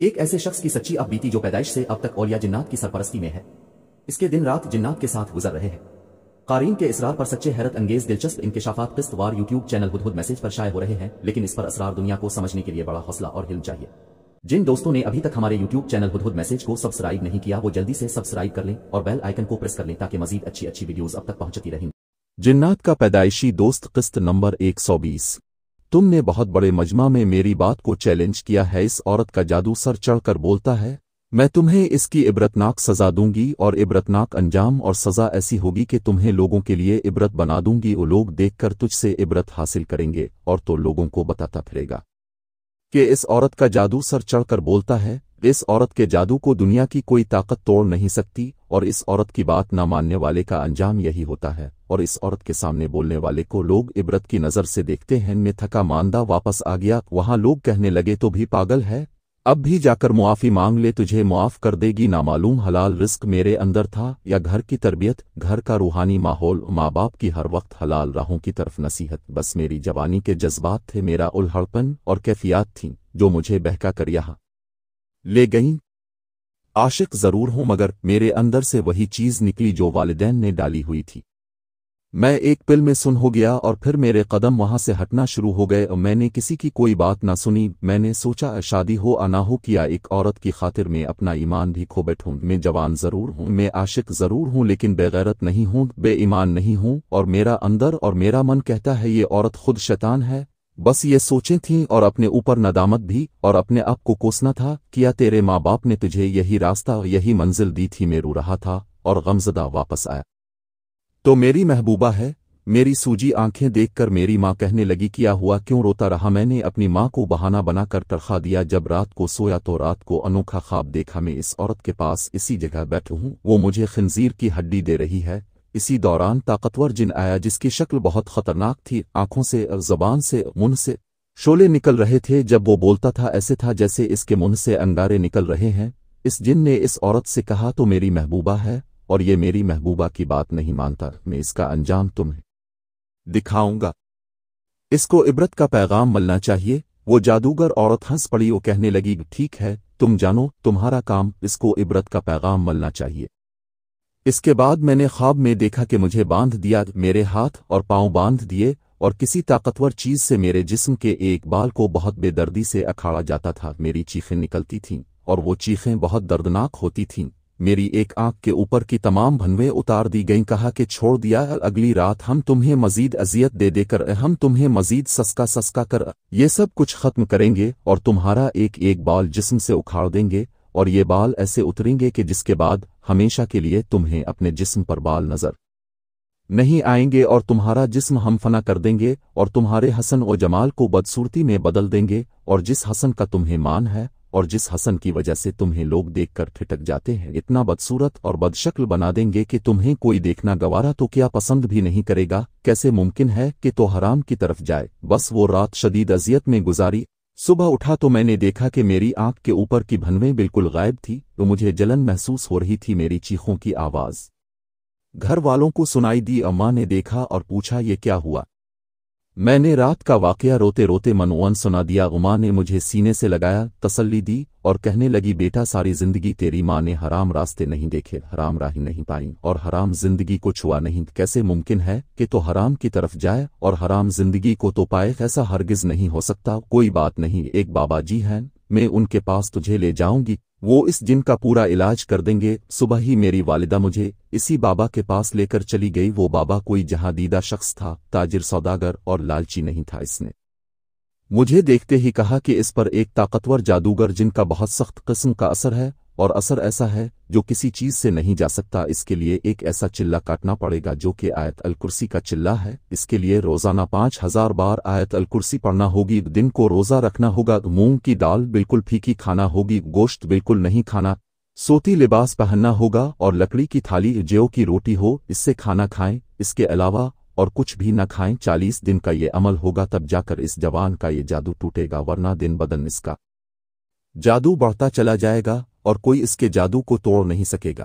ایک ایسے شخص کی سچی اب بیتی جو پیدائش سے اب تک اولیاء جنات کی سرپرستی میں ہے، اس کے دن رات جنات کے ساتھ گزر رہے ہیں۔ قارئین کے اصرار پر سچے حیرت انگیز دلچسپ انکشافات قسط وار یوٹیوب چینل ہدہد میسج پر شائع ہو رہے ہیں، لیکن اس پر اسرار دنیا کو سمجھنے کے لیے بڑا حوصلہ اور علم چاہیے۔ جن دوستوں نے ابھی تک ہمارے یوٹیوب چینل ہدہد میسج کو سبسکرائب نہیں کیا وہ جلدی سے سبسکرائب کر لیں اور بیل آئیکن کو پریس کر لیں تاکہ مزید اچھی ویڈیوز اب تک پہنچتی رہیں۔ جنات کا پیدائشی دوست قسط نمبر 120۔ تم نے بہت بڑے مجمع میں میری بات کو چیلنج کیا ہے۔ اس عورت کا جادو سر چڑھ کر بولتا ہے، میں تمہیں اس کی عبرتناک سزا دوں گی اور عبرتناک انجام اور سزا ایسی ہوگی کہ تمہیں لوگوں کے لیے عبرت بنا دوں گی۔ وہ لوگ دیکھ کر تجھ سے عبرت حاصل کریں گے اور تو لوگوں کو بتاتا پھرے گا کہ اس عورت کا جادو سر چڑھ کر بولتا ہے۔ اس عورت کے جادو کو دنیا کی کوئی طاقت توڑ نہیں سکتی اور اس عورت کی بات نہ ماننے والے کا انجام یہی ہوتا ہے، اور اس عورت کے سامنے بولنے والے کو لوگ عبرت کی نظر سے دیکھتے ہیں۔ میں تھکا ماندہ واپس آ گیا، وہاں لوگ کہنے لگے تو بھی پاگل ہے، اب بھی جا کر معافی مانگ لے، تجھے معاف کر دے گی۔ نامعلوم حلال رزق میرے اندر تھا یا گھر کی تربیت، گھر کا روحانی ماحول، ماں باپ کی ہر وقت حلال راہوں کی طرف نصیحت، بس میری جوانی کے جذبات تھے، میرا الہڑپن اور کیفیات تھیں جو مجھے بہکا کر یہاں لے گئیں۔ عاشق ضرور ہوں مگر میرے اندر سے وہی چیز نکلی جو والدین نے ڈالی ہوئی تھی۔ میں ایک پل میں سن ہو گیا اور پھر میرے قدم وہاں سے ہٹنا شروع ہو گئے اور میں نے کسی کی کوئی بات نہ سنی۔ میں نے سوچا شادی ہو نہ ہو کیا ایک عورت کی خاطر میں اپنا ایمان بھی کھو بیٹھوں۔ میں جوان ضرور ہوں، میں عاشق ضرور ہوں لیکن بے غیرت نہیں ہوں، بے ایمان نہیں ہوں، اور میرا اندر اور میرا من کہتا ہے یہ عورت خود شیطان ہے۔ بس یہ سوچیں تھیں اور اپنے اوپر ندامت بھی، اور اپنے آپ کو کوسنا تھا۔ کیا تیرے ماں باپ نے تجھے یہی راستہ یہی منزل دی تھی؟ میں رو رہا تھا اور غمزدہ واپس آیا تو میری محبوبہ ہے۔ میری سوجی آنکھیں دیکھ کر میری ماں کہنے لگی کیا ہوا، کیوں روتا رہا؟ میں نے اپنی ماں کو بہانہ بنا کر ترخا دیا۔ جب رات کو سویا تو رات کو انوکھا خواب دیکھا، میں اس عورت کے پاس اسی جگہ بیٹھا ہوں، وہ مجھے خنزیر کی ہڈی دے رہی ہے۔ اسی دوران طاقتور جن آیا جس کی شکل بہت خطرناک تھی، آنکھوں سے زبان سے منہ سے شعلے نکل رہے تھے۔ جب وہ بولتا تھا ایسے تھا جیسے اس کے منہ سے انگارے نکل رہے ہیں۔ اس جن نے اس عورت سے کہا تو میری محبوبہ ہے اور یہ میری محبوبہ کی بات نہیں مانتا، میں اس کا انجام تمہیں دکھاؤں گا، اس کو عبرت کا پیغام ملنا چاہیے۔ وہ جادوگر عورت ہنس پڑی، وہ کہنے لگی ٹھیک ہے تم جانو، تمہارا کام، اس کو عبرت کا پیغام ملنا چاہیے۔ اس کے بعد میں نے خواب میں دیکھا کہ مجھے باندھ دیا، میرے ہاتھ اور پاؤں باندھ دیے اور کسی طاقتور چیز سے میرے جسم کے ایک بال کو بہت بے دردی سے اکھاڑا جاتا تھا۔ میری چیخیں نکلتی تھیں اور وہ چیخیں بہت دردناک ہوتی تھیں۔ میری ایک آنکھ کے اوپر کی تمام بھنویں اتار دی گئیں، کہا کہ چھوڑ دیا، اگلی رات ہم تمہیں مزید اذیت دے کر، ہم تمہیں مزید سسکا کر یہ سب کچھ ختم کریں گے اور تمہارا ایک بال جسم سے اکھاڑ دیں گے، اور یہ بال ایسے اتریں گے کہ جس کے بعد ہمیشہ کے لیے تمہیں اپنے جسم پر بال نظر نہیں آئیں گے، اور تمہارا جسم ہم فنا کر دیں گے اور تمہارے حسن و جمال کو بدصورتی میں بدل دیں گے، اور جس حسن کا تمہیں مان ہے اور جس حسن کی وجہ سے تمہیں لوگ دیکھ کر ٹھٹک جاتے ہیں، اتنا بدصورت اور بدشکل بنا دیں گے کہ تمہیں کوئی دیکھنا گوارا تو کیا پسند بھی نہیں کرے گا۔ کیسے ممکن ہے کہ تو حرام کی طرف جائے؟ بس وہ رات شدید اذیت میں گزاری۔ صبح اٹھا تو میں نے دیکھا کہ میری آنکھ کے اوپر کی بھنویں بالکل غائب تھی، تو مجھے جلن محسوس ہو رہی تھی۔ میری چیخوں کی آواز گھر والوں کو سنائی دی، اماں نے دیکھا اور پوچھا یہ کیا ہوا؟ میں نے رات کا واقعہ روتے روتے منوان سنا دیا۔ اماں نے مجھے سینے سے لگایا، تسلی دی اور کہنے لگی بیٹا ساری زندگی تیری ماں نے حرام راستے نہیں دیکھے، حرام راہیں نہیں پائیں اور حرام زندگی کو چھوا نہیں۔ کیسے ممکن ہے کہ تو حرام کی طرف جائے اور حرام زندگی کو تو پائے؟ ایسا ہرگز نہیں ہو سکتا۔ کوئی بات نہیں، ایک بابا جی ہیں، میں ان کے پاس تجھے لے جاؤں گی، وہ اس جن کا پورا علاج کر دیں گے۔ صبح ہی میری والدہ مجھے اسی بابا کے پاس لے کر چلی گئی۔ وہ بابا کوئی جہاں دیدہ شخص تھا، تاجر سوداگر اور لالچی نہیں تھا۔ اس نے مجھے دیکھتے ہی کہا کہ اس پر ایک طاقتور جادوگر جن کا بہت سخت قسم کا اثر ہے، اور اثر ایسا ہے جو کسی چیز سے نہیں جا سکتا۔ اس کے لیے ایک ایسا چلہ کاٹنا پڑے گا جو کہ آیت الکرسی کا چلہ ہے۔ اس کے لیے روزانہ 5000 بار آیت الکرسی پڑھنا ہوگی، دن کو روزہ رکھنا ہوگا، مونگ کی دال بالکل پھیکی کھانا ہوگی، گوشت بالکل نہیں کھانا، سوتی لباس پہننا ہوگا اور لکڑی کی تھالی جو کی روٹی ہو اس سے کھانا کھائیں، اس کے علاوہ اور کچھ بھی نہ کھائیں۔ 40 دن کا یہ عمل ہوگا تب جا کر اس جوان کا یہ جادو ٹوٹے گا، ورنہ دن بدن اس کا جادو بڑھتا چلا جائے گا اور کوئی اس کے جادو کو توڑ نہیں سکے گا۔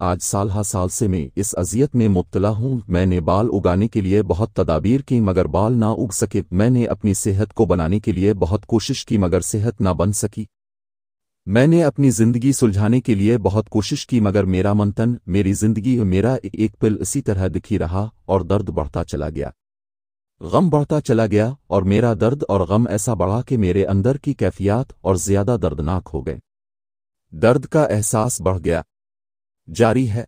آج سالہ سال سے میں اس اذیت میں مبتلا ہوں۔ میں نے بال اگانے کے لیے بہت تدابیر کی مگر بال نہ اگ سکے۔ میں نے اپنی صحت کو بنانے کے لیے بہت کوشش کی مگر صحت نہ بن سکی۔ میں نے اپنی زندگی سلجھانے کے لیے بہت کوشش کی مگر میرا منتن، میری زندگی میرا ایک پل اسی طرح دکھی رہا اور درد بڑھتا چلا گیا، غم بڑھتا چلا گیا اور میرا درد اور غم ایسا بڑھا کہ میرے اندر کی کیفیات اور زیادہ دردناک ہو گئے۔ درد کا احساس بڑھ گیا، جاری ہے۔